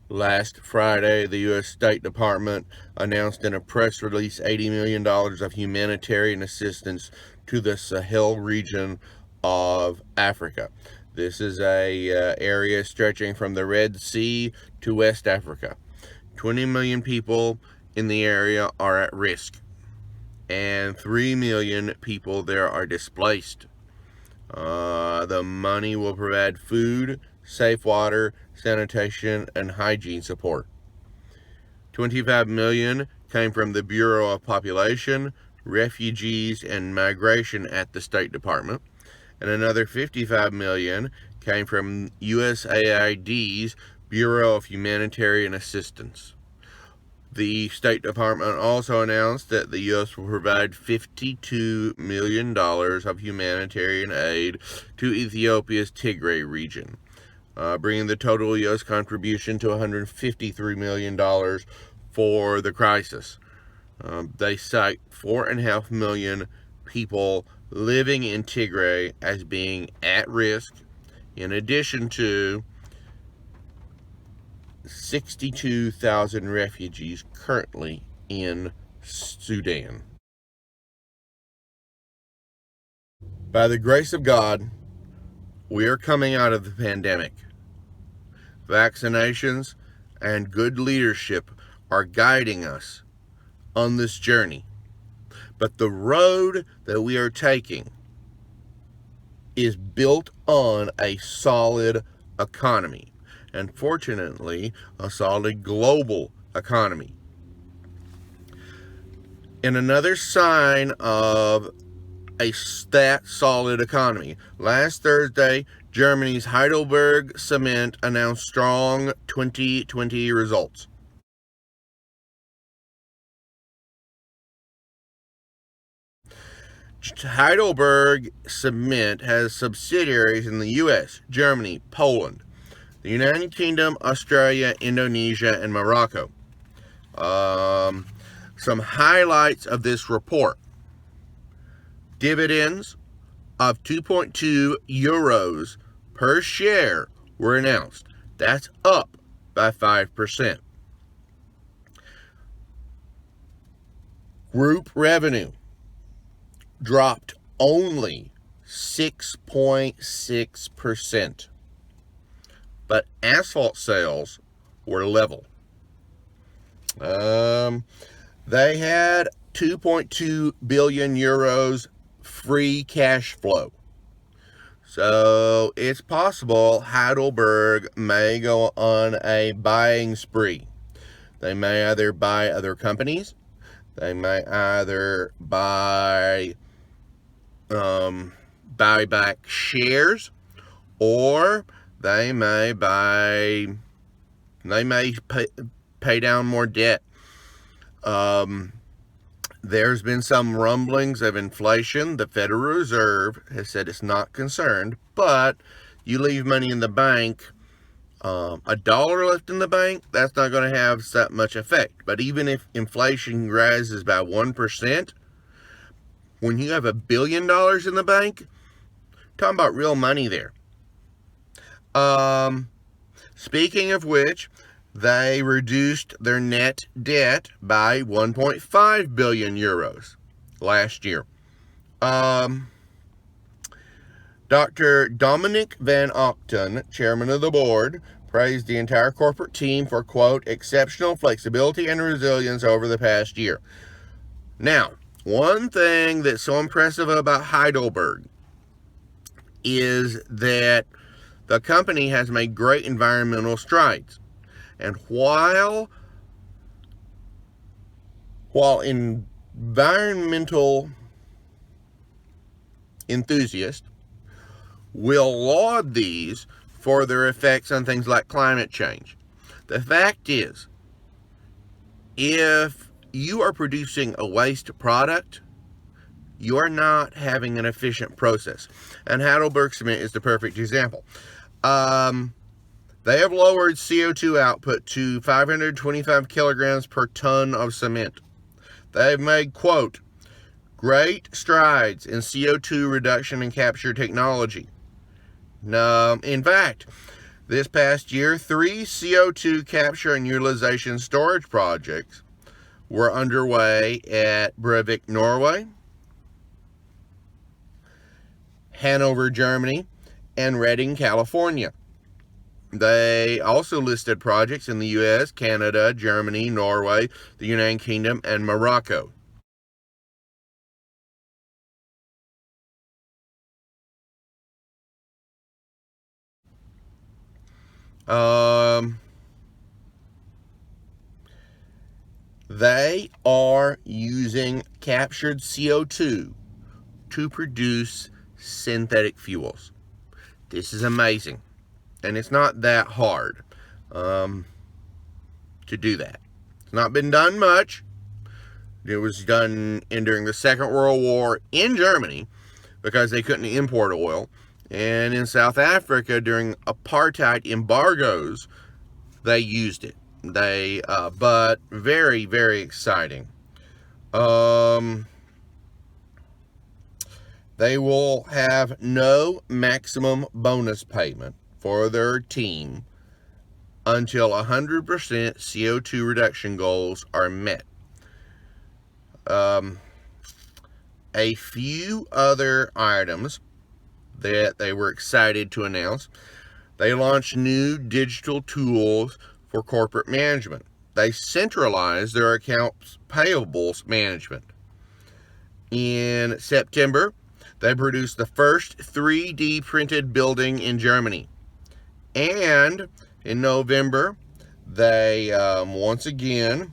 Last Friday, the U.S. State Department announced in a press release $80 million of humanitarian assistance to the Sahel region of Africa. This is a area stretching from the Red Sea to West Africa. 20 million people in the area are at risk, and 3 million people there are displaced. The money will provide food, safe water, sanitation, and hygiene support. 25 million came from the Bureau of Population, Refugees, and Migration at the State Department, and another 55 million came from USAID's Bureau of Humanitarian Assistance. The State Department also announced that the U.S. will provide $52 million of humanitarian aid to Ethiopia's Tigray region, bringing the total U.S. contribution to $153 million for the crisis. They cite 4.5 million people living in Tigray as being at risk, in addition to 62,000 refugees currently in Sudan. By the grace of God, we are coming out of the pandemic. Vaccinations and good leadership are guiding us on this journey. But the road that we are taking is built on a solid economy, and fortunately, a solid global economy. In another sign of that solid economy, last Thursday, Germany's Heidelberg cement announced strong 2020 results. Heidelberg Cement has subsidiaries in the U.S., Germany, Poland, the United Kingdom, Australia, Indonesia, and Morocco. Some highlights of this report: dividends of 2.2 euros per share were announced. That's up by 5%. Group revenue dropped only 6.6%, but asphalt sales were level. They had 2.2 billion euros free cash flow. So it's possible Heidelberg may go on a buying spree. They may either buy other companies, they may either buy back shares, or they may pay down more debt. There's been some rumblings of inflation. The Federal Reserve has said it's not concerned, but you leave money in the bank, a dollar left in the bank, that's not going to have that much effect. But even if inflation rises by 1%, when you have $1 billion in the bank, talking about real money there. Speaking of which, they reduced their net debt by 1.5 billion euros last year. Dr. Dominic Van Octon, chairman of the board, praised the entire corporate team for, quote, exceptional flexibility and resilience over the past year. Now, one thing that's so impressive about Heidelberg is that the company has made great environmental strides. And while environmental enthusiasts will laud these for their effects on things like climate change, the fact is, if you are producing a waste product, you are not having an efficient process. And Heidelberg Cement is the perfect example. They have lowered CO2 output to 525 kilograms per ton of cement. They've made, quote, great strides in CO2 reduction and capture technology. In fact, This past year, 3 CO2 capture and utilization storage projects were underway at Brevik, Norway, Hanover, Germany, and Redding, California. They also listed projects in the US, Canada, Germany, Norway, the United Kingdom, and Morocco. They are using captured CO2 to produce synthetic fuels. This is amazing. And it's not that hard to do that. It's not been done much. It was done during the Second World War in Germany because they couldn't import oil. And in South Africa during apartheid embargoes, they used it. But very, very exciting. They will have no maximum bonus payment for their team until 100% CO2 reduction goals are met. A few other items that they were excited to announce. They launched new digital tools for corporate management. They centralized their accounts payables management. In September, they produced the first 3D printed building in Germany. And in November, they once again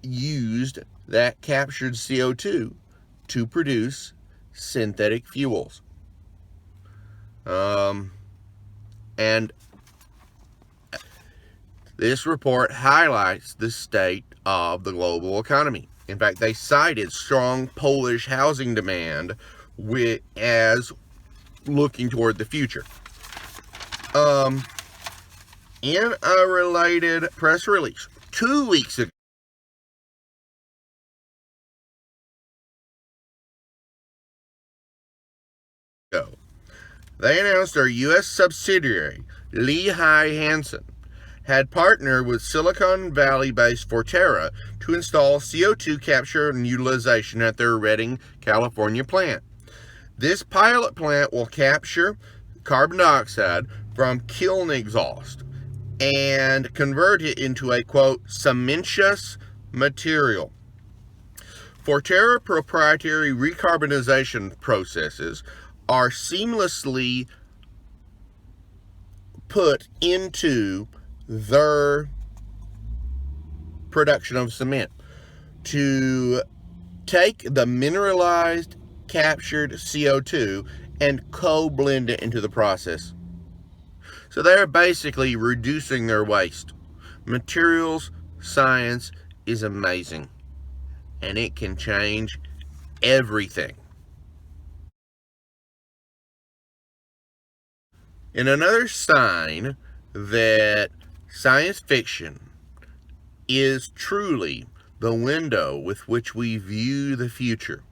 used that captured CO2 to produce synthetic fuels. And this report highlights the state of the global economy. In fact, they cited strong Polish housing demand as looking toward the future. In a related press release, 2 weeks ago, they announced their U.S. subsidiary, Lehigh Hanson, had partnered with Silicon Valley-based Forterra to install CO2 capture and utilization at their Redding, California plant. This pilot plant will capture carbon dioxide from kiln exhaust and convert it into a, quote, cementitious material. Forterra proprietary recarbonization processes are seamlessly put into their production of cement to take the mineralized captured CO2 and co-blend it into the process. So they're basically reducing their waste. Materials science is amazing, and it can change everything. In another sign that science fiction is truly the window with which we view the future,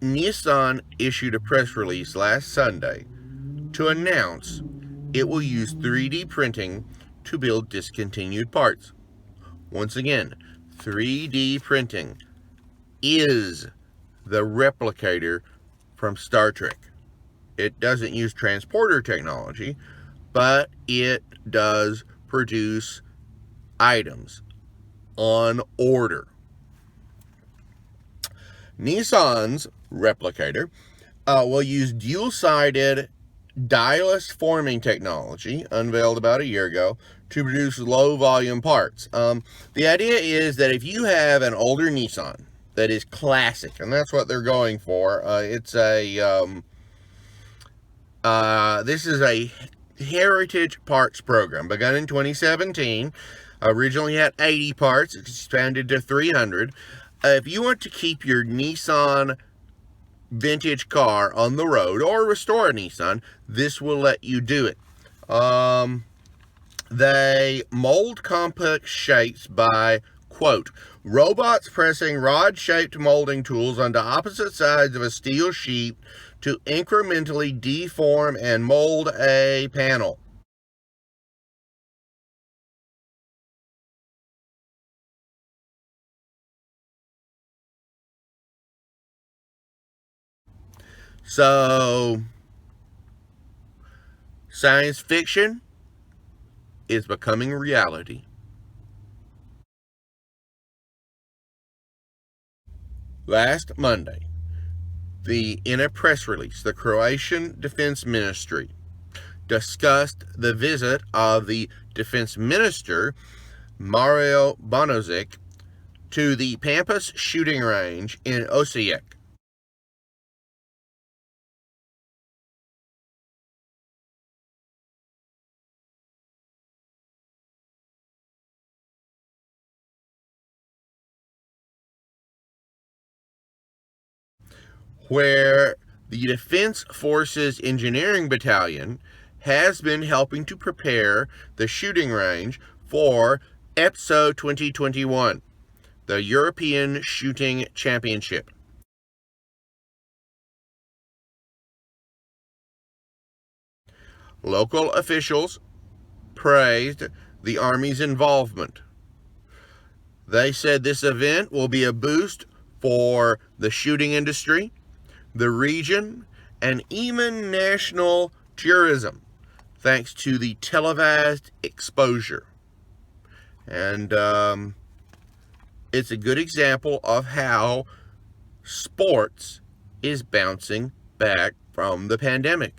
Nissan issued a press release last Sunday to announce it will use 3D printing to build discontinued parts. Once again, 3D printing is the replicator from Star Trek. It doesn't use transporter technology, but it does produce items on order. Nissan's replicator will use dual-sided dieless forming technology, unveiled about a year ago, to produce low-volume parts. The idea is that if you have an older Nissan that is classic, and that's what they're going for, this is a heritage parts program begun in 2017. Originally had 80 parts, it's expanded to 300. If you want to keep your Nissan vintage car on the road or restore a Nissan, this will let you do it. They mold complex shapes by, quote, Robots pressing rod-shaped molding tools onto opposite sides of a steel sheet to incrementally deform and mold a panel. So, science fiction is becoming reality. Last Monday, in a press release, the Croatian Defense Ministry discussed the visit of the defense minister, Mario Bonozic, to the Pampas shooting range in Osijek. Where the Defense Forces Engineering Battalion has been helping to prepare the shooting range for EPSO 2021, the European Shooting Championship. Local officials praised the Army's involvement. They said this event will be a boost for the shooting industry, the region, and even national tourism, thanks to the televised exposure. And it's a good example of how sports is bouncing back from the pandemic.